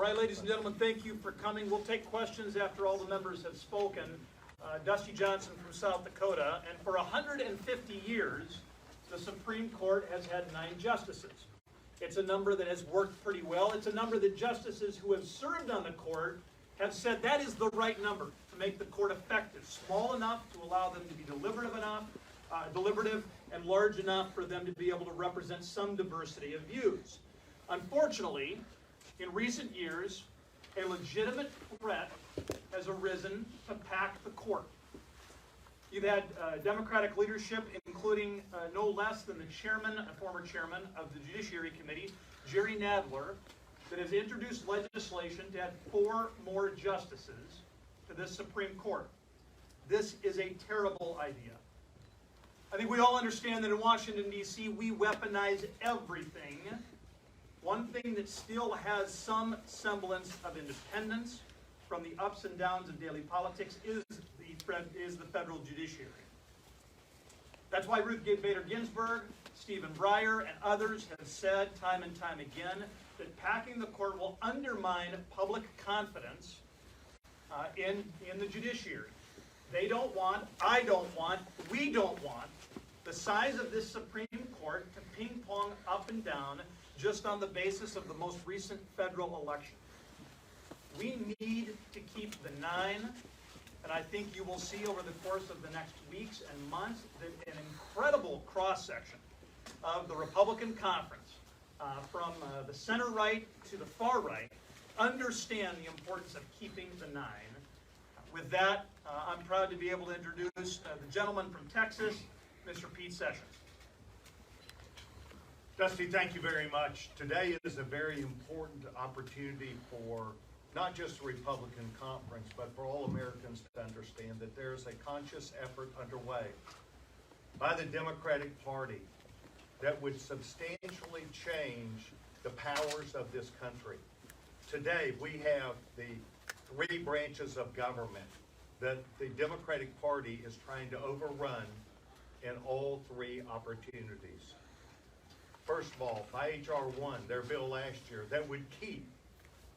right, ladies and gentlemen, thank you for coming. We'll take questions after all the members have spoken. Dusty Johnson from South Dakota, and for 150 years, the Supreme Court has had 9 justices. It's a number that has worked pretty well. It's a number that justices who have served on the court have said that is the right number to make the court effective, small enough to allow them to be deliberative and large enough for them to be able to represent some diversity of views. Unfortunately, in recent years, a legitimate threat has arisen to pack the court. You've had Democratic leadership, including no less than the chairman, a former chairman of the Judiciary Committee, Jerry Nadler, that has introduced legislation to add 4 more justices to this Supreme Court. This is a terrible idea. I think we all understand that in Washington, D.C., we weaponize everything. One thing that still has some semblance of independence from the ups and downs of daily politics is the federal judiciary. That's why Ruth Bader Ginsburg, Stephen Breyer, and others have said time and time again that packing the court will undermine public confidence in the judiciary. They don't want, I don't want, we don't want the size of this Supreme Court to ping-pong up and down just on the basis of the most recent federal election. We need to keep the 9, and I think you will see over the course of the next weeks and months that an incredible cross-section of the Republican conference, from the center right to the far right, understand the importance of keeping the 9. With that, I'm proud to be able to introduce the gentleman from Texas, Mr. Pete Sessions. Dusty, thank you very much. Today is a very important opportunity for not just the Republican conference, but for all Americans to understand that there is a conscious effort underway by the Democratic Party that would substantially change the powers of this country. Today, we have the 3 branches of government that the Democratic Party is trying to overrun in all 3 opportunities. First of all, by H.R. 1, their bill last year, that would keep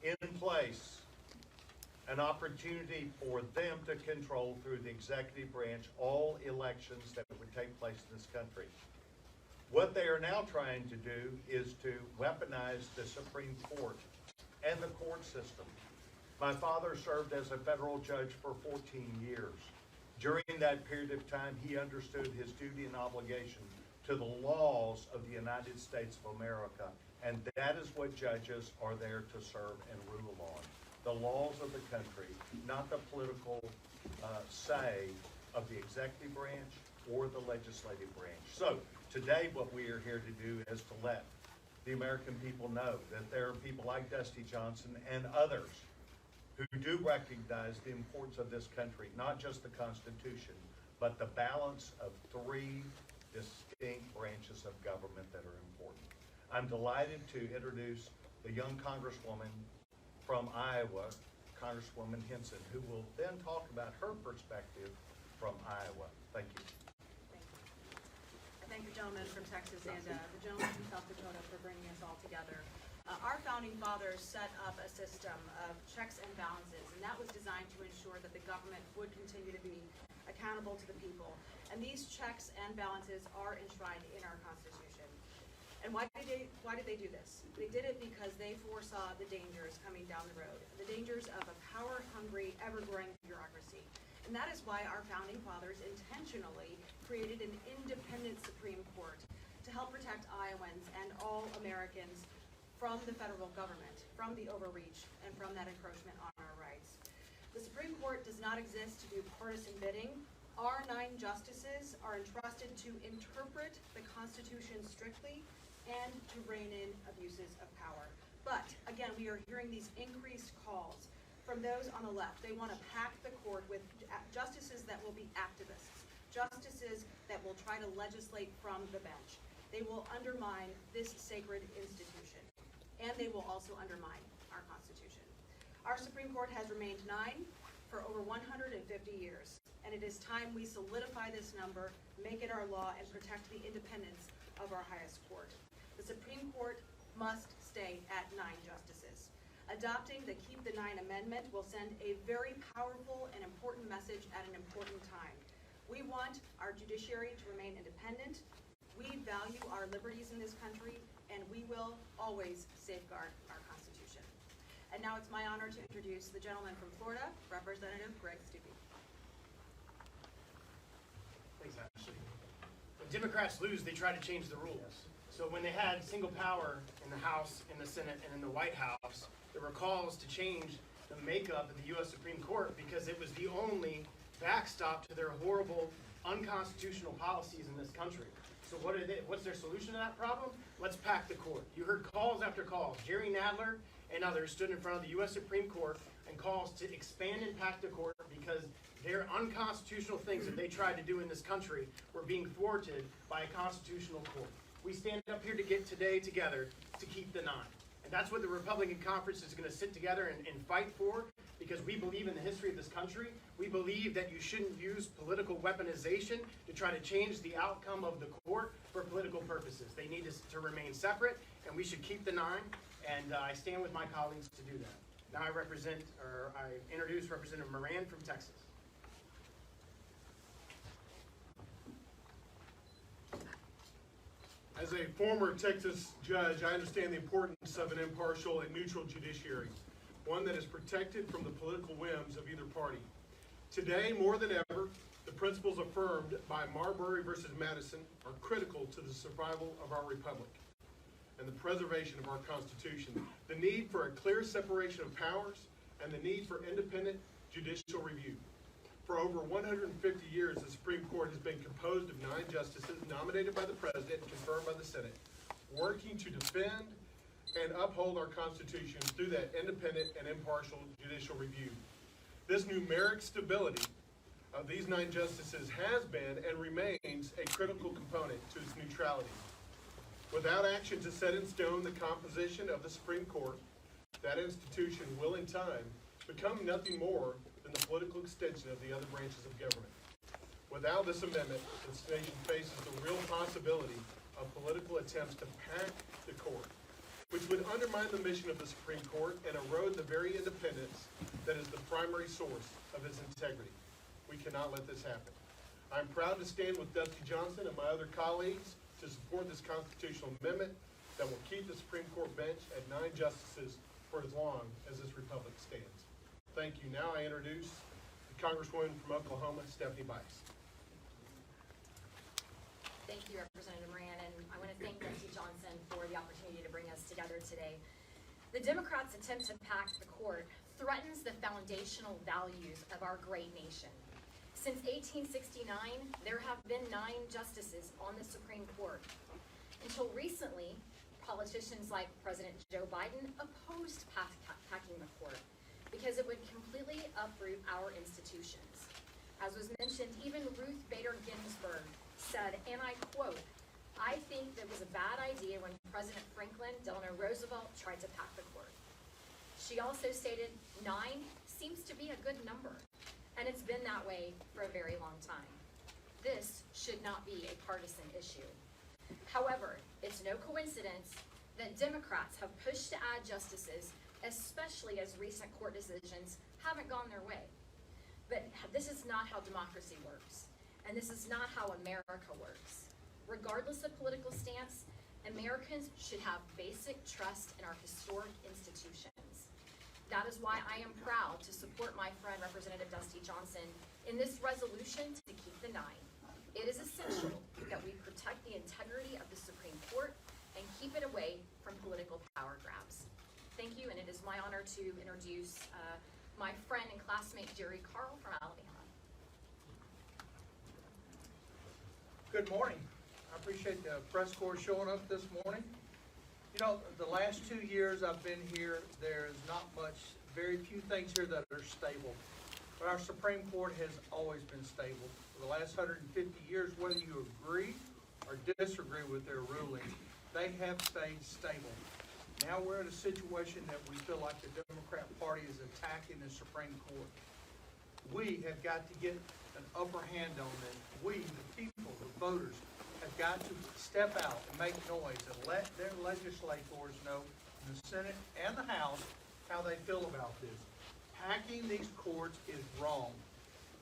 in place an opportunity for them to control through the executive branch all elections that would take place in this country. What they are now trying to do is to weaponize the Supreme Court and the court system. My father served as a federal judge for 14 years. During that period of time, he understood his duty and obligation to the laws of the United States of America, and that is what judges are there to serve and rule on. The laws of the country, not the political say of the executive branch or the legislative branch. So today what we are here to do is to let the American people know that there are people like Dusty Johnson and others who do recognize the importance of this country, not just the Constitution, but the balance of 3 distinct branches of government that are important. I'm delighted to introduce the young Congresswoman from Iowa, Congresswoman Hinson, who will then talk about her perspective from Iowa. Thank you. Thank you. I thank the gentleman from Texas and the gentleman from South Dakota for bringing us all together. Our founding fathers set up a system of checks and balances, and that was designed to ensure that the government would continue to be accountable to the people. And these checks and balances are enshrined in our Constitution. And why did they do this? They did it because they foresaw the dangers coming down the road, the dangers of a power-hungry, ever-growing bureaucracy. And that is why our founding fathers intentionally created an independent Supreme Court to help protect Iowans and all Americans from the federal government, from the overreach, and from that encroachment on our rights. The Supreme Court does not exist to do partisan bidding. Our 9 justices are entrusted to interpret the Constitution strictly and to rein in abuses of power. But, again, we are hearing these increased calls from those on the left. They want to pack the court with justices that will be activists, justices that will try to legislate from the bench. They will undermine this sacred institution, and they will also undermine our Constitution. Our Supreme Court has remained 9 for over 150 years, and it is time we solidify this number, make it our law, and protect the independence of our highest court. The Supreme Court must stay at 9 justices. Adopting the Keep the Nine Amendment will send a very powerful and important message at an important time. We want our judiciary to remain independent. We value our liberties in this country, and we will always safeguard our Constitution. And now it's my honor to introduce the gentleman from Florida, Representative Greg Stupi. Thanks, Ashley. When Democrats lose, they try to change the rules. So when they had single power in the House, in the Senate, and in the White House, there were calls to change the makeup of the U.S. Supreme Court because it was the only backstop to their horrible, unconstitutional policies in this country. So what's their solution to that problem? Let's pack the court. You heard calls after calls. Jerry Nadler and others stood in front of the U.S. Supreme Court and calls to expand and pack the court because their unconstitutional things that they tried to do in this country were being thwarted by a constitutional court. We stand up here together to keep the nine. And that's what the Republican conference is going to sit together and fight for, because we believe in the history of this country. We believe that you shouldn't use political weaponization to try to change the outcome of the court for political purposes. They need to remain separate, and we should keep the nine, and I stand with my colleagues to do that. Now I introduce Representative Moran from Texas. As a former Texas judge, I understand the importance of an impartial and neutral judiciary, one that is protected from the political whims of either party. Today, more than ever, the principles affirmed by Marbury versus Madison are critical to the survival of our republic and the preservation of our Constitution. The need for a clear separation of powers and the need for independent judicial review. For over 150 years, the Supreme Court has been composed of 9 justices nominated by the President and confirmed by the Senate, working to defend and uphold our Constitution through that independent and impartial judicial review. This numeric stability of these 9 justices has been and remains a critical component to its neutrality. Without action to set in stone the composition of the Supreme Court, that institution will in time become nothing more than the political extension of the other branches of government. Without this amendment, this nation faces the real possibility of political attempts to pack the court, which would undermine the mission of the Supreme Court and erode the very independence that is the primary source of its integrity. We cannot let this happen. I'm proud to stand with Dusty Johnson and my other colleagues to support this constitutional amendment that will keep the Supreme Court bench at 9 justices for as long as this republic stands. Thank you. Now I introduce the Congresswoman from Oklahoma, Stephanie Bice. Thank you, Representative Moran, and I want to thank Dusty Johnson for the opportunity to bring us together today. The Democrats' attempt to pack the court threatens the foundational values of our great nation. Since 1869, there have been 9 justices on the Supreme Court. Until recently, politicians like President Joe Biden opposed packing the court because it would completely uproot our institutions. As was mentioned, even Ruth Bader Ginsburg said, and I quote, "I think that was a bad idea when President Franklin Delano Roosevelt tried to pack the court." She also stated 9 seems to be a good number, and it's been that way for a very long time. This should not be a partisan issue. However, it's no coincidence that Democrats have pushed to add justices, especially as recent court decisions haven't gone their way. But this is not how democracy works, and this is not how America works. Regardless of political stance, Americans should have basic trust in our historic institutions. That is why I am proud to support my friend Representative Dusty Johnson in this resolution to keep the 9. It is essential that we protect the integrity of the Supreme Court and keep it away from political power grabs. Thank you, and it is my honor to introduce my friend and classmate Jerry Carl from Alabama. Good morning. I appreciate the press corps showing up this morning. You know, the last 2 years I've been here, there's not much, very few things here that are stable. But our Supreme Court has always been stable. For the last 150 years, whether you agree or disagree with their rulings, they have stayed stable. Now we're in a situation that we feel like the Democrat Party is attacking the Supreme Court. We have got to get an upper hand on this. We, the people, the voters, have got to step out and make noise and let their legislators know in the Senate and the House how they feel about this. Packing these courts is wrong.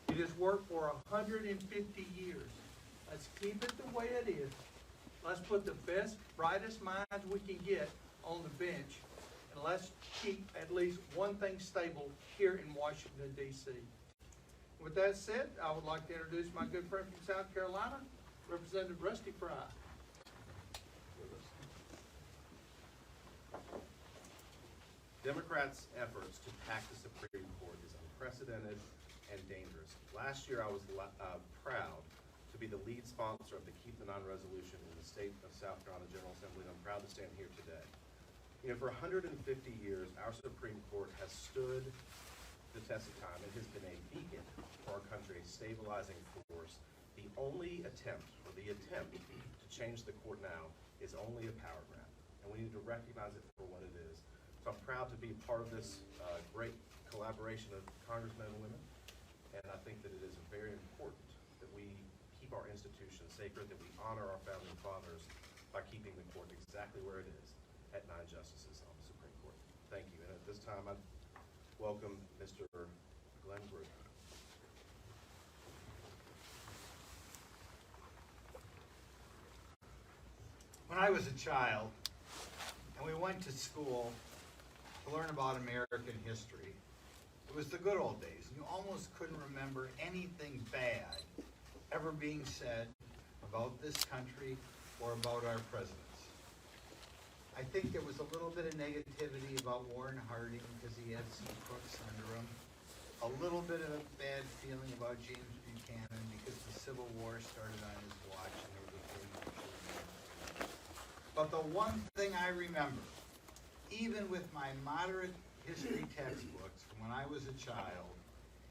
It has worked for 150 years. Let's keep it the way it is. Let's put the best, brightest minds we can get on the bench, and let's keep at least one thing stable here in Washington, D.C. With that said, I would like to introduce my good friend from South Carolina, Representative Rusty Fry. Democrats' efforts to pack the Supreme Court is unprecedented and dangerous. Last year, I was proud to be the lead sponsor of the Keep the Non-resolution in the state of South Carolina General Assembly, and I'm proud to stand here today. You know, for 150 years, our Supreme Court has stood the test of time. It has been a beacon for our country, a stabilizing force. The only attempt to change the court now is only a power grab, and we need to recognize it for what it is. So I'm proud to be part of this great collaboration of congressmen and women, and I think that it is very important that we keep our institutions sacred, that we honor our founding fathers by keeping the court exactly where it is, at 9 justices on the Supreme Court. Thank you, and at this time I welcome Mr. Glenn Brewer. When I was a child, and we went to school to learn about American history, it was the good old days. You almost couldn't remember anything bad ever being said about this country or about our presidents. I think there was a little bit of negativity about Warren Harding because he had some crooks under him. A little bit of a bad feeling about James Buchanan because the Civil War started on his watch and they became But the one thing I remember, even with my moderate history textbooks from when I was a child,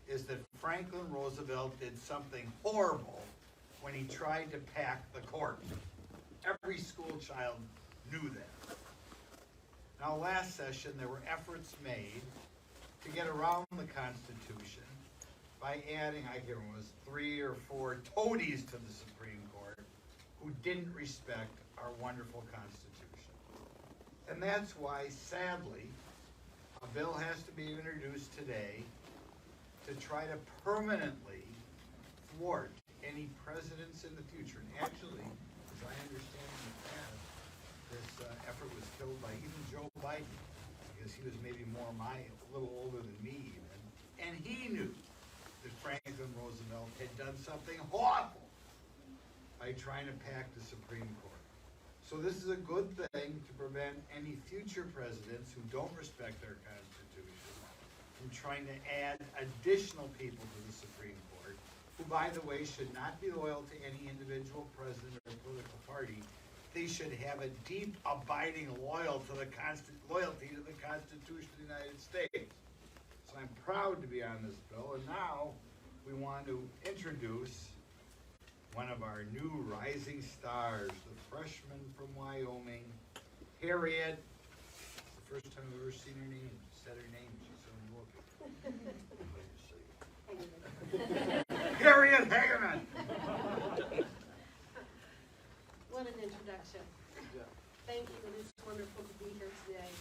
is that Franklin Roosevelt did something horrible when he tried to pack the court. Every school child knew that. Now, last session, there were efforts made to get around the Constitution by adding, I can't remember, it was 3 or 4 toadies to the Supreme Court who didn't respect our wonderful Constitution. And that's why, sadly, a bill has to be introduced today to try to permanently thwart any presidents in the future. And actually, as I understand in the past, this effort was killed by even Joe Biden, because he was maybe a little older than me even. And he knew that Franklin Roosevelt had done something awful by trying to pack the Supreme Court. So this is a good thing to prevent any future presidents who don't respect our Constitution from trying to add additional people to the Supreme Court, who, by the way, should not be loyal to any individual president or political party. They should have a deep, abiding loyalty to the Constitution of the United States. So I'm proud to be on this bill, and now we want to introduce one of our new rising stars, the freshman from Wyoming, Harriet. It's the first time I've ever seen her name, said her name, she's so looking. Harriet Hageman. What an introduction. Thank you, it is wonderful to be here today.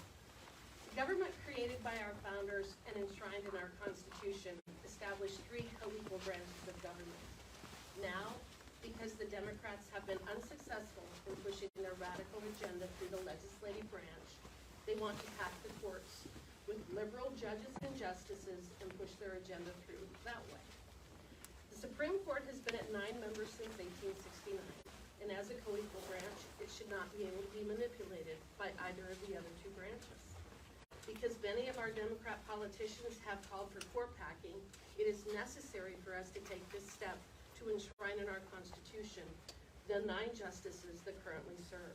The government created by our founders and enshrined in our Constitution established 3 co-equal branches of government. Now, because the Democrats have been unsuccessful in pushing their radical agenda through the legislative branch, they want to pack the courts with liberal judges and justices and push their agenda through that way. The Supreme Court has been at 9 members since 1869, and as a co-equal branch, it should not be able to be manipulated by either of the other 2 branches. Because many of our Democrat politicians have called for court packing, it is necessary for us to take this step to enshrine in our Constitution the 9 justices that currently serve.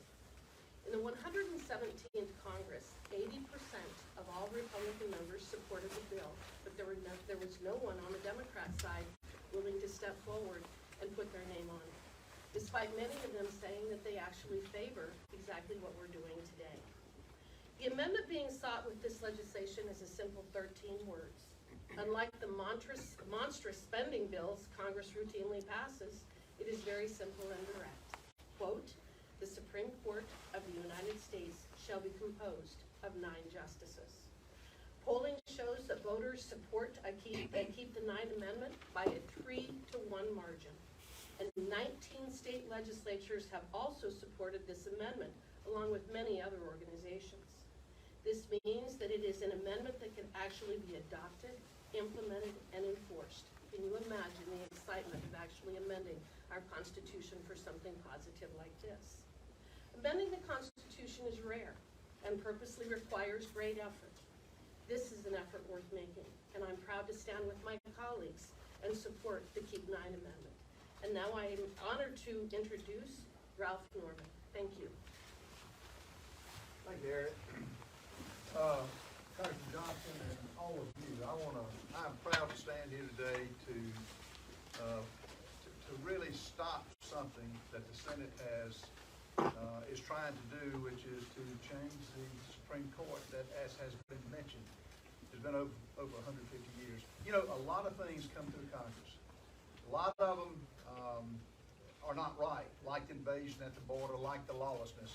In the 117th Congress, 80% of all Republican members supported the bill, but there was no one on the Democrat side willing to step forward and put their name on it, despite many of them saying that they actually favor exactly what we're doing today. The amendment being sought with this legislation is a simple 13 words. Unlike the monstrous spending bills Congress routinely passes, it is very simple and direct. Quote, the Supreme Court of the United States shall be composed of 9 justices. Polling shows that voters support a keep the Ninth Amendment by a 3-to-1 margin. And 19 state legislatures have also supported this amendment, along with many other organizations. This means that it is an amendment that can actually be adopted, implemented, and enforced. Can you imagine the excitement of actually amending our Constitution for something positive like this? Amending the Constitution is rare and purposely requires great effort. This is an effort worth making, and I'm proud to stand with my colleagues and support the Keep 9 Amendment. And now I am honored to introduce Ralph Norman. Thank you. Thank you, Eric. Congressman Johnson and all of you, I'm proud to stand here today to really stop something that the Senate is trying to do, which is to change the Supreme Court that, as has been mentioned, has been over 150 years. You know, a lot of things come through Congress. A lot of them are not right, like the invasion at the border, like the lawlessness.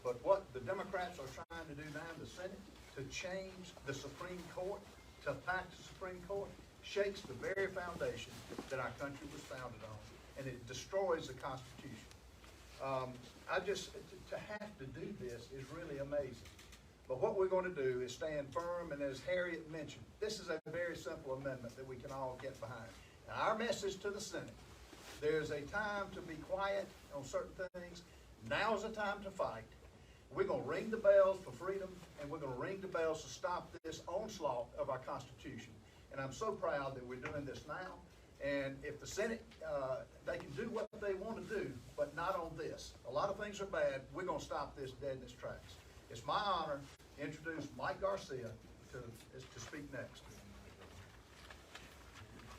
But what the Democrats are trying to do now in the Senate, to change the Supreme Court, to pack the Supreme Court, shakes the very foundation that our country was founded on, and it destroys the Constitution. To have to do this is really amazing. But what we're going to do is stand firm, and as Harriet mentioned, this is a very simple amendment that we can all get behind. Now, our message to the Senate: there's a time to be quiet on certain things. Now is the time to fight. We're going to ring the bells for freedom, and we're going to ring the bells to stop this onslaught of our Constitution. And I'm so proud that we're doing this now. And if the Senate, they can do what they want to do, but not on this. A lot of things are bad. We're going to stop this dead in its tracks. It's my honor to introduce Mike Garcia to speak next.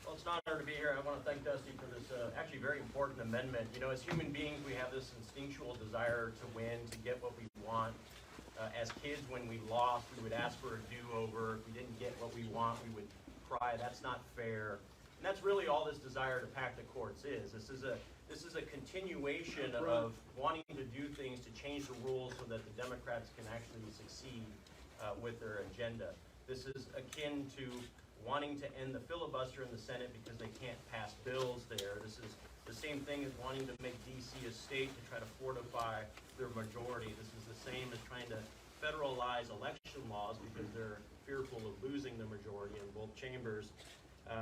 Well, it's an honor to be here. I want to thank Dusty for this actually very important amendment. You know, as human beings, we have this instinctual desire to win, to get what we want. As kids, when we lost, we would ask for a do-over. If we didn't get what we want, we would cry, that's not fair. And that's really all this desire to pack the courts is. This is a continuation of wanting to do things to change the rules so that the Democrats can actually succeed with their agenda. This is akin to wanting to end the filibuster in the Senate because they can't pass bills there. This is the same thing as wanting to make D.C. a state to try to fortify their majority. This is the same as trying to federalize election laws because they're fearful of losing the majority in both chambers.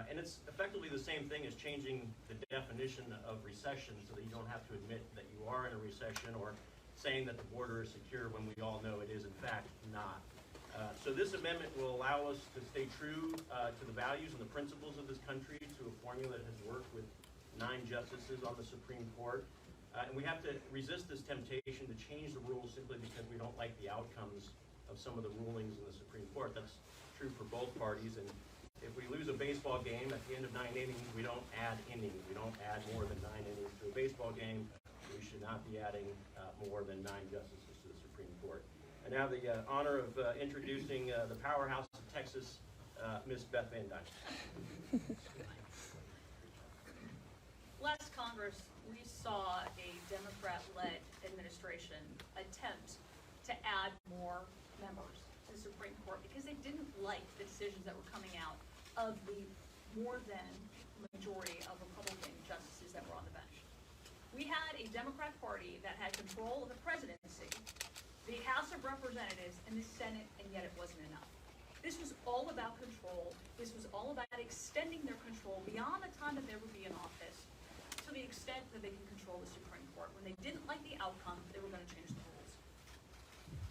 And it's effectively the same thing as changing the definition of recession so that you don't have to admit that you are in a recession, or saying that the border is secure when we all know it is in fact not. So this amendment will allow us to stay true to the values and the principles of this country, to a formula that has worked with 9 justices on the Supreme Court. And we have to resist this temptation to change the rules simply because we don't like the outcomes of some of the rulings in the Supreme Court. That's true for both parties. And if we lose a baseball game at the end of 9 innings, we don't add innings. We don't add more than 9 innings to a baseball game. We should not be adding more than 9 justices to the Supreme Court. And now the honor of introducing the powerhouse of Texas, Ms. Beth Van Dyne. Last Congress, we saw a Democrat-led administration attempt to add more members to the Supreme Court because they didn't like the decisions that were coming out of the more than majority of Republican justices that were on the bench. We had a Democrat Party that had control of the presidency, the House of Representatives, and the Senate, and yet it wasn't enough. This was all about control. This was all about extending their control beyond the time that they would be in office to the extent that they can control the Supreme Court. When they didn't like the outcome, they were going to change the rules.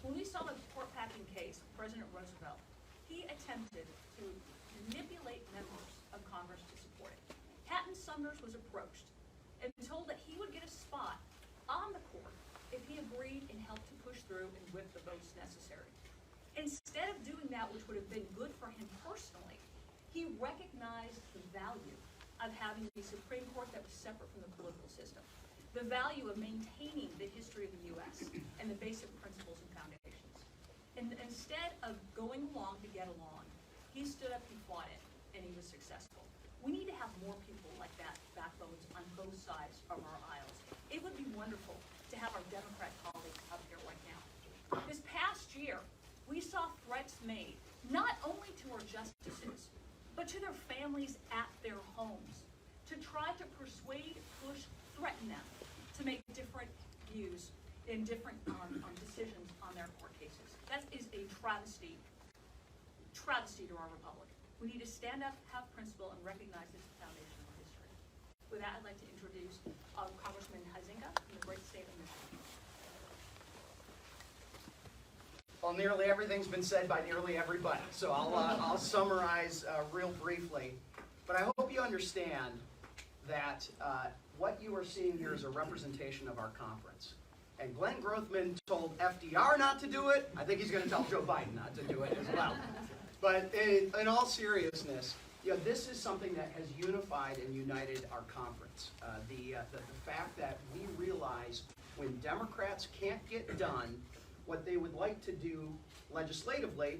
When we saw the court packing case of President Roosevelt, he attempted to manipulate members of Congress to support it. Patton Summers was approached and told that he would get a spot on the court if he agreed and helped to push through and whip the votes necessary. Instead of doing that, which would have been good for him personally, he recognized the value of having a Supreme Court that was separate from the political system, the value of maintaining the history of the U.S. and the basic principles and foundations. And instead of going along to get along, he stood up, he fought it, and he was successful. We need to have more people like that, backbones on both sides of our aisles. It would be wonderful to have our Democrat colleagues up here right now. This past year, we saw threats made not only to our justices, but to their families at their homes, to try to persuade, push, threaten them to make different views in different decisions on their court cases. That is a travesty to our republic. We need to stand up, have principle, and recognize this foundation of our history. With that, I'd like to introduce Congressman Huizenga from the great state of Michigan. Well, nearly everything's been said by nearly everybody, so I'll summarize real briefly. But I hope you understand that what you are seeing here is a representation of our conference. And Glenn Grothman told FDR not to do it. I think he's going to tell Joe Biden not to do it as well. But in all seriousness, this is something that has unified and united our conference. The fact that we realize when Democrats can't get done what they would like to do legislatively,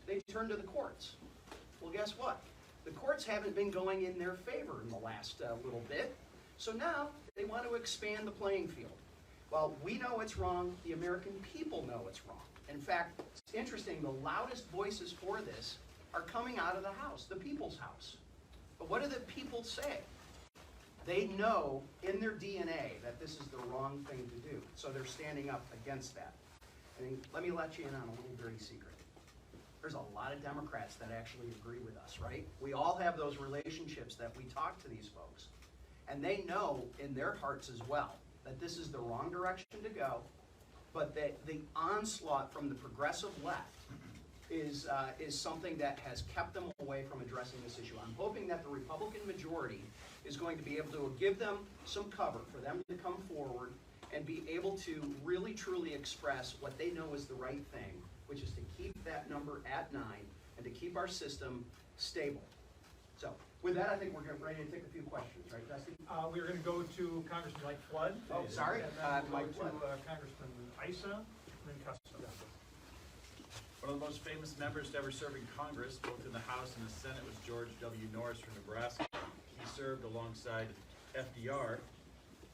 they turn to the courts. Well, guess what? The courts haven't been going in their favor in the last little bit. So now they want to expand the playing field. Well, we know it's wrong. The American people know it's wrong. In fact, it's interesting, the loudest voices for this are coming out of the House, the people's house. But what do the people say? They know in their DNA that this is the wrong thing to do. So they're standing up against that. And let me let you in on a little dirty secret. There's a lot of Democrats that actually agree with us, right? We all have those relationships that we talk to these folks. And they know in their hearts as well that this is the wrong direction to go, but that the onslaught from the progressive left is something that has kept them away from addressing this issue. I'm hoping that the Republican majority is going to be able to give them some cover for them to come forward and be able to really truly express what they know is the right thing, which is to keep that number at 9 and to keep our system stable. So with that, I think we're ready to take a few questions, right, Dusty? We're going to go to Congressman Mike Flood. Oh, sorry. And then we'll Mike go Flood. to Congressman Issa, and then Custom. One of the most famous members to ever serve in Congress, both in the House and the Senate, was George W. Norris from Nebraska. He served alongside FDR,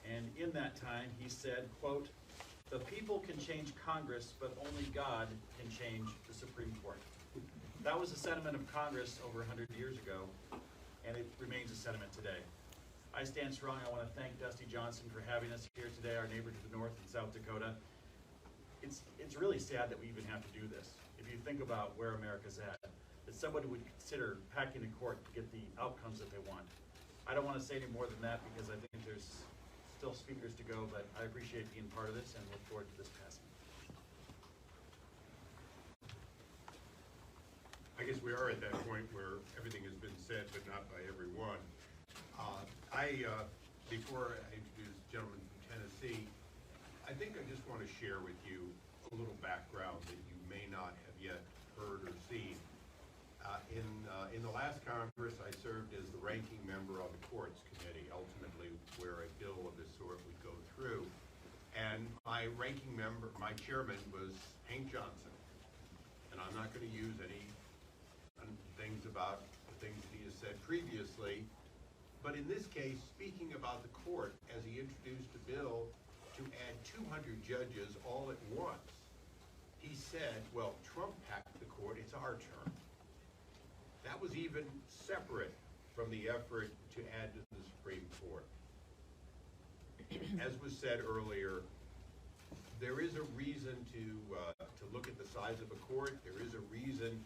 and in that time he said, quote, "The people can change Congress, but only God can change the Supreme Court." That was the sentiment of Congress over 100 years ago, and it remains a sentiment today. I stand strong. I want to thank Dusty Johnson for having us here today, our neighbor to the north in South Dakota. It's really sad that we even have to do this. If you think about where America's at, that somebody would consider packing the court to get the outcomes that they want. I don't want to say any more than that because I think there's still speakers to go, but I appreciate being part of this and look forward to this passing. I guess we are at that point where everything has been said, but not by everyone. Before I introduce the gentleman from Tennessee, I think I just want to share with you a little background that you may not have yet heard or seen. In the last Congress, I served as the ranking member on the Courts Committee, ultimately where a bill of this sort would go through. And my ranking member, my chairman was Hank Johnson. And I'm not going to use any things about the things that he has said previously, but in this case, speaking about the court as he introduced a bill to add 200 judges all at once, he said, well, Trump packed the court, it's our turn. That was even separate from the effort to add to the Supreme Court. As was said earlier, there is a reason to look at the size of a court. There is a reason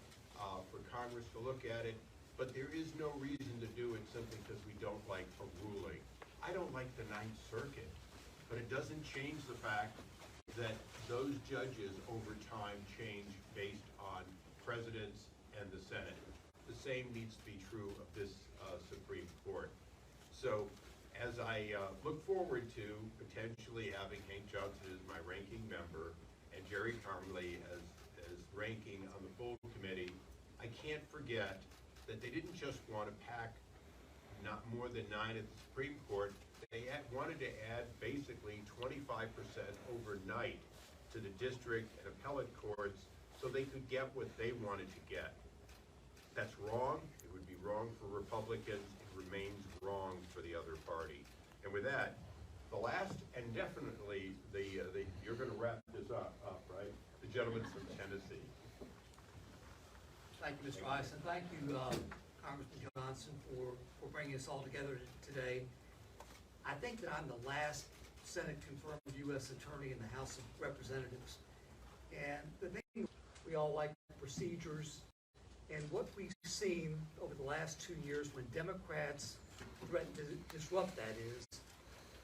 for Congress to look at it, but there is no reason to do it simply because we don't like a ruling. I don't like the Ninth Circuit, but it doesn't change the fact that those judges over time change based on presidents and the Senate. The same needs to be true of this Supreme Court. So as I look forward to potentially having Hank Johnson as my ranking member and Jerry Carmley as ranking on the full committee, I can't forget that they didn't just want to pack not more than 9 at the Supreme Court. They wanted to add basically 25% overnight to the district and appellate courts so they could get what they wanted to get. That's wrong. It would be wrong for Republicans. It remains wrong for the other party. And with that, the last and definitely you're going to wrap this up, right? The gentleman from Tennessee. Thank you, Mr. Rice, and thank you, Congressman Johnson, for bringing us all together today. I think that I'm the last Senate-confirmed U.S. attorney in the House of Representatives. And the thing, we all like procedures, and what we've seen over the last 2 years when Democrats threaten to disrupt that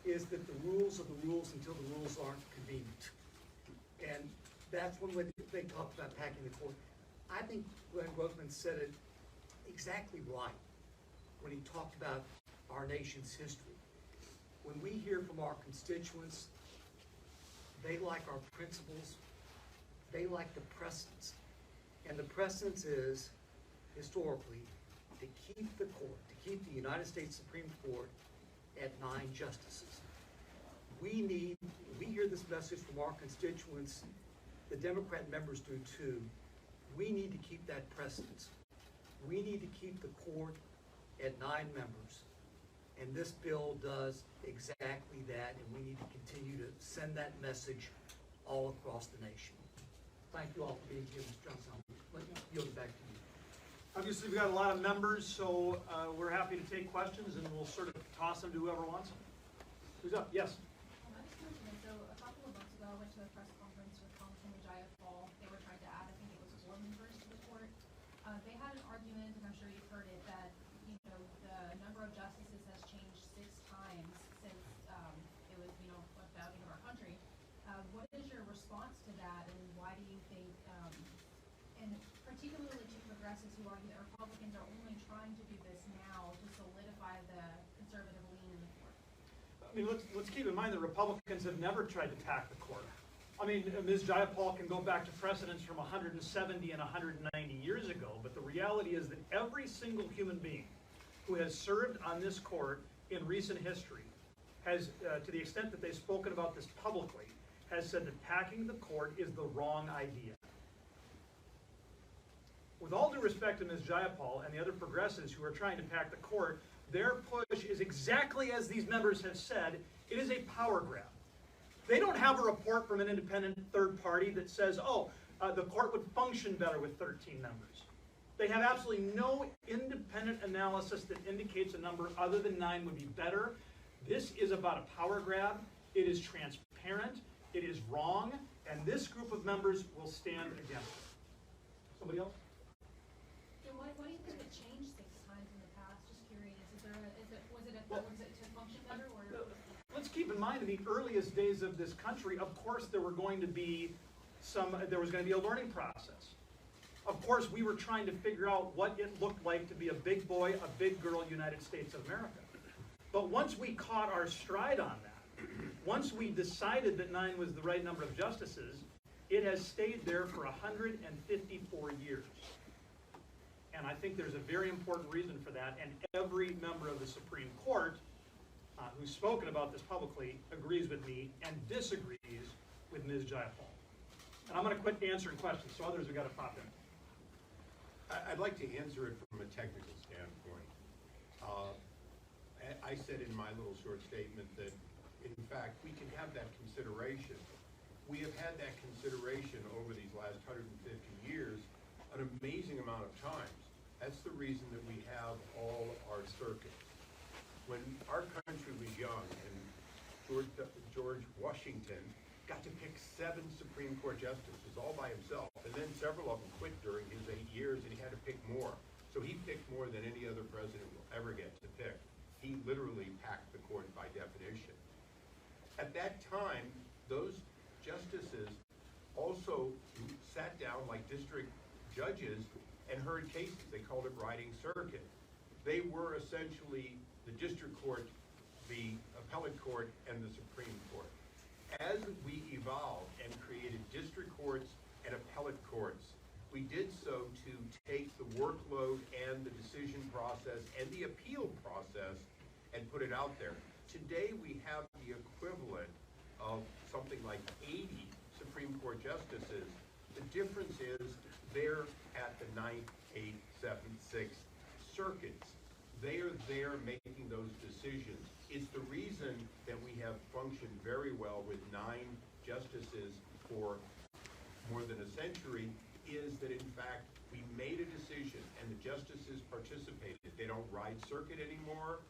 is that the rules are the rules until the rules aren't convenient. And that's when they talk about packing the court. I think Glenn Grothman said it exactly right when he talked about our nation's history. When we hear from our constituents, they like our principles, they like the precedents. And the precedence is, historically, to keep the court, to keep the United States Supreme Court at 9 justices. We hear this message from our constituents, the Democrat members do too. We need to keep that precedence. We need to keep the court at 9 members. And this bill does exactly that, and we need to continue to send that message all across the nation. Thank you all for being here, Mr. Johnson. I'll yield it back to you. Obviously, we've got a lot of members, so we're happy to take questions, and we'll sort of toss them to whoever wants them. Who's up? Yes. I just wanted to know, so a couple of months ago, I went to a press conference with Congressman Jayapal. They were trying to add, I think it was 4 members to the court. They had an argument, and I'm sure you've heard it, that the number of justices has changed 6 times since it was a founding of our country. What is your response to that, and why do you think, and particularly to progressives who argue that Republicans are only trying to do this now to solidify the conservative lean in the court? I mean, let's keep in mind that Republicans have never tried to tack the court. I mean, Ms. Jayapal can go back to precedents from 170 and 190 years ago, but the reality is that every single human being who has served on this court in recent history has, to the extent that they've spoken about this publicly, has said that packing the court is the wrong idea. With all due respect to Ms. Jayapal and the other progressives who are trying to pack the court, their push is exactly as these members have said, it is a power grab. They don't have a report from an independent third party that says, the court would function better with 13 members. They have absolutely no independent analysis that indicates a number other than 9 would be better. This is about a power grab. It is transparent. It is wrong. And this group of members will stand against it. Somebody else? What do you think it changed 6 times in the past? Just curious. Was it to function better, or? Let's keep in mind, in the earliest days of this country, of course there was going to be a learning process. Of course, we were trying to figure out what it looked like to be a big boy, a big girl United States of America. But once we caught our stride on that, once we decided that 9 was the right number of justices, it has stayed there for 154 years. And I think there's a very important reason for that, and every member of the Supreme Court who's spoken about this publicly agrees with me and disagrees with Ms. Jayapal. And I'm going to quit answering questions, so others have got to pop in. I'd like to answer it from a technical standpoint. I said in my little short statement that, in fact, we can have that consideration. We have had that consideration over these last 150 years an amazing amount of times. That's the reason that we have all our circuits. When our country was young and George Washington got to pick 7 Supreme Court justices all by himself, and then several of them quit during his 8 years and he had to pick more. So he picked more than any other president will ever get to pick. He literally packed the court by definition. At that time, those justices also sat down like district judges and heard cases. They called it riding circuit. They were essentially the district court, the appellate court, and the Supreme Court. As we evolved and created district courts and appellate courts, we did so to take the workload and the decision process and the appeal process and put it out there. Today we have the equivalent of something like 80 Supreme Court justices. The difference is they're at the 9th, 8th, 7th, 6th circuits. They are there making those decisions. It's the reason that we have functioned very well with 9 justices for more than a century, is that in fact, we made a decision and the justices participated. They don't ride circuit anymore.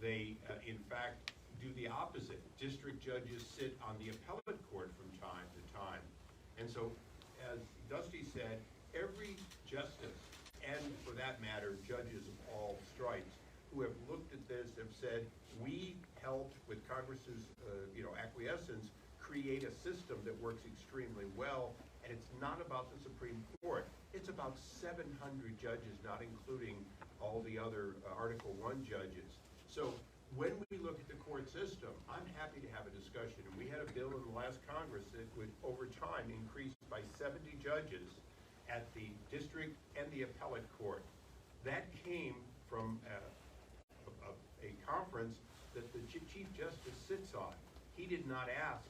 They, in fact, do the opposite. District judges sit on the appellate court from time to time. And so, as Dusty said, every justice, and for that matter, judges of all stripes, who have looked at this have said, we helped with Congress's acquiescence create a system that works extremely well, and it's not about the Supreme Court. It's about 700 judges, not including all the other Article I judges. So when we look at the court system, I'm happy to have a discussion, and we had a bill in the last Congress that would, over time, increase by 70 judges at the district and the appellate court. That came from a conference that the Chief Justice sits on. He did not ask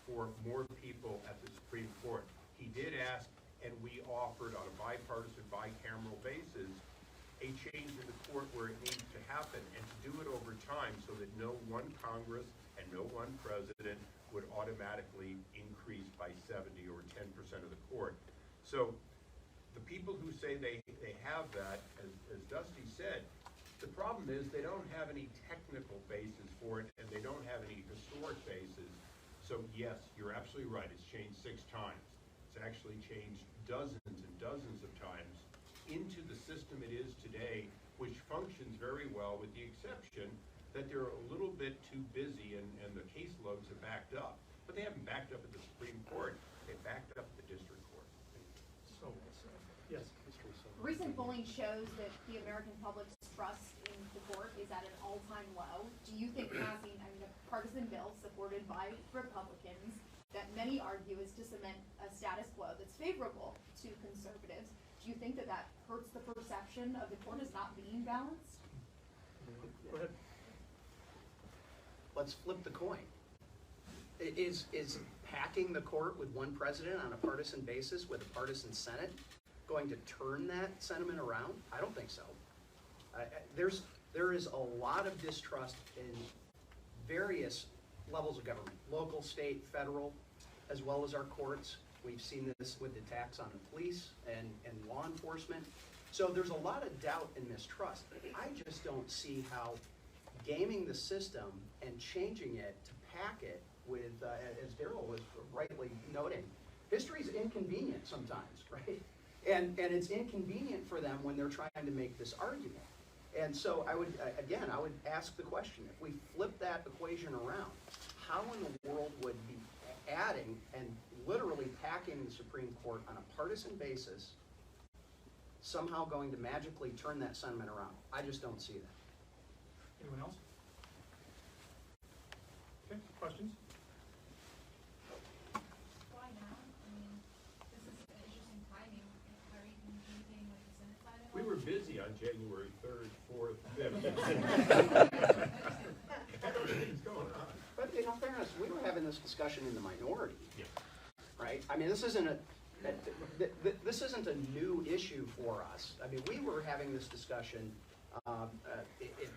for more people at the Supreme Court. He did ask, and we offered on a bipartisan, bicameral basis, a change in the court where it needs to happen, and to do it over time so that no one Congress and no one president would automatically increase by 70 or 10% of the court. So the people who say they have that, as Dusty said, the problem is they don't have any technical basis for it, and they don't have any historic basis. So yes, you're absolutely right, it's changed 6 times. It's actually changed dozens and dozens of times into the system it is today, which functions very well, with the exception that they're a little bit too busy and the caseloads have backed up. But they haven't backed up at the Supreme Court, they backed up at the district court. So, yes. Recent polling shows that the American public's trust in the court is at an all-time low. Do you think passing, a partisan bill supported by Republicans that many argue is to cement a status quo that's favorable to conservatives, do you think that that hurts the perception of the court as not being balanced? Go ahead. Let's flip the coin. Is packing the court with one president on a partisan basis with a partisan Senate going to turn that sentiment around? I don't think so. There is a lot of distrust in various levels of government, local, state, federal, as well as our courts. We've seen this with attacks on the police and law enforcement. So there's a lot of doubt and mistrust. I just don't see how gaming the system and changing it to pack it with, as Darrell was rightly noting, history's inconvenient sometimes, right? And it's inconvenient for them when they're trying to make this argument. And so I would ask the question, if we flip that equation around, how in the world would be adding and literally packing the Supreme Court on a partisan basis somehow going to magically turn that sentiment around? I just don't see that. Anyone else? Okay, questions? Why now? I mean, this is an interesting timing. Are you communicating with the Senate side at all? We were busy on January 3rd, 4th, 5th. Things going on. But in all fairness, we were having this discussion in the minority, Yeah. right? I mean, this isn't a new issue for us. I mean, we were having this discussion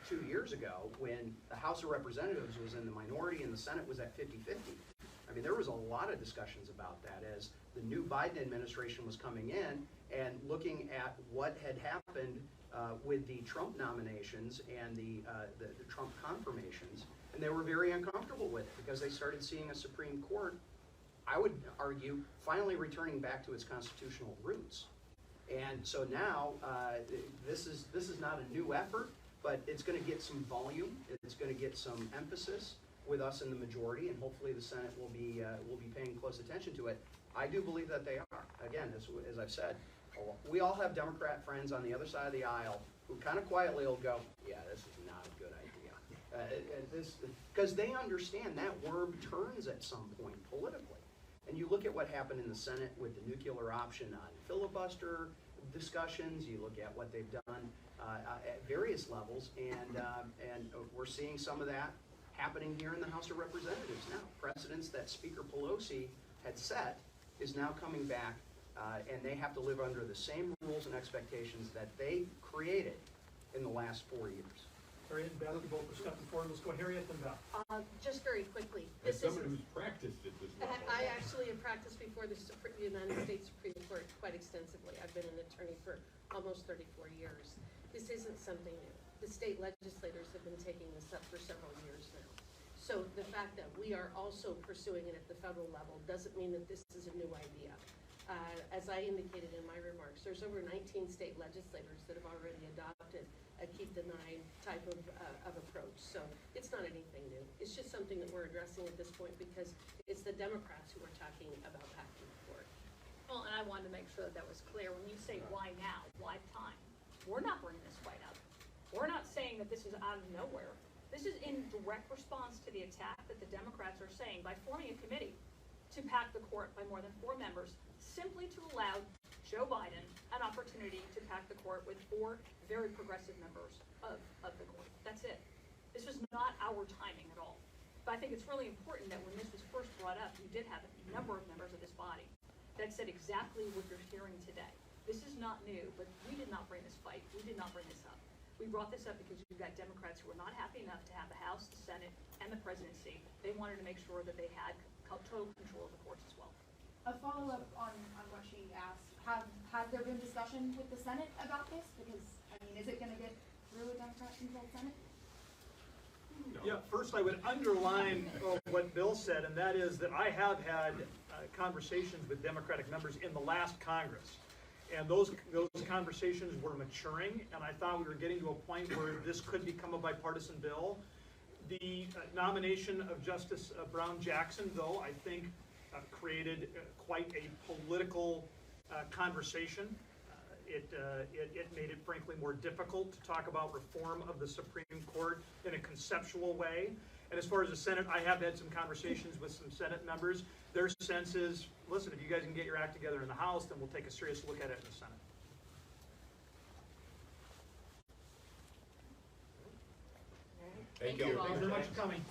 2 years ago when the House of Representatives was in the minority and the Senate was at 50-50. I mean, there was a lot of discussions about that as the new Biden administration was coming in and looking at what had happened with the Trump nominations and the Trump confirmations, and they were very uncomfortable with it because they started seeing a Supreme Court, I would argue, finally returning back to its constitutional roots. And so now, this is not a new effort, but it's going to get some volume. It's going to get some emphasis with us in the majority, and hopefully the Senate will be paying close attention to it. I do believe that they are. Again, as I've said, we all have Democrat friends on the other side of the aisle who kind of quietly will go, "Yeah, this is not a good idea," because they understand that worm turns at some point politically. And you look at what happened in the Senate with the nuclear option on filibuster discussions. You look at what they've done at various levels, and we're seeing some of that happening here in the House of Representatives now. Precedents that Speaker Pelosi had set is now coming back, and they have to live under the same rules and expectations that they created in the last 4 years. Harriet and Beth, you both were stepping forward. Let's go Harriet and Beth. Just very quickly. As someone who's practiced at this level. I actually have practiced before the United States Supreme Court. quite extensively. I've been an attorney for almost 34 years. This isn't something new. The state legislators have been taking this up for several years now. So the fact that we are also pursuing it at the federal level doesn't mean that this is a new idea. As I indicated in my remarks, there's over 19 state legislators that have already adopted a keep the nine type of approach. So it's not anything new. It's just something that we're addressing at this point because it's the Democrats who are talking about packing the court. Well, and I wanted to make sure that was clear. When you say why now, why time, we're not bringing this fight up. We're not saying that this is out of nowhere. This is in direct response to the attack that the Democrats are saying by forming a committee to pack the court by more than 4 members, simply to allow Joe Biden an opportunity to pack the court with 4 very progressive members of the court. That's it. This was not our timing at all. But I think it's really important that when this was first brought up, you did have a number of members of this body that said exactly what you're hearing today. This is not new, but we did not bring this fight. We did not bring this up. We brought this up because you've got Democrats who were not happy enough to have the House, the Senate, and the presidency. They wanted to make sure that they had total control of the courts as well. A follow-up on what she asked, has there been discussion with the Senate about this? Because, I mean, is it gonna get through a Democrat-controlled Senate? Yeah, first I would underline what Bill said, and that is that I have had conversations with Democratic members in the last Congress. And those conversations were maturing, and I thought we were getting to a point where this could become a bipartisan bill. The nomination of Justice Brown Jackson, though, I think created quite a political conversation. It made it frankly more difficult to talk about reform of the Supreme Court in a conceptual way. And as far as the Senate, I have had some conversations with some Senate members. Their sense is, listen, if you guys can get your act together in the House, then we'll take a serious look at it in the Senate. Thank you. Thank you very much for coming.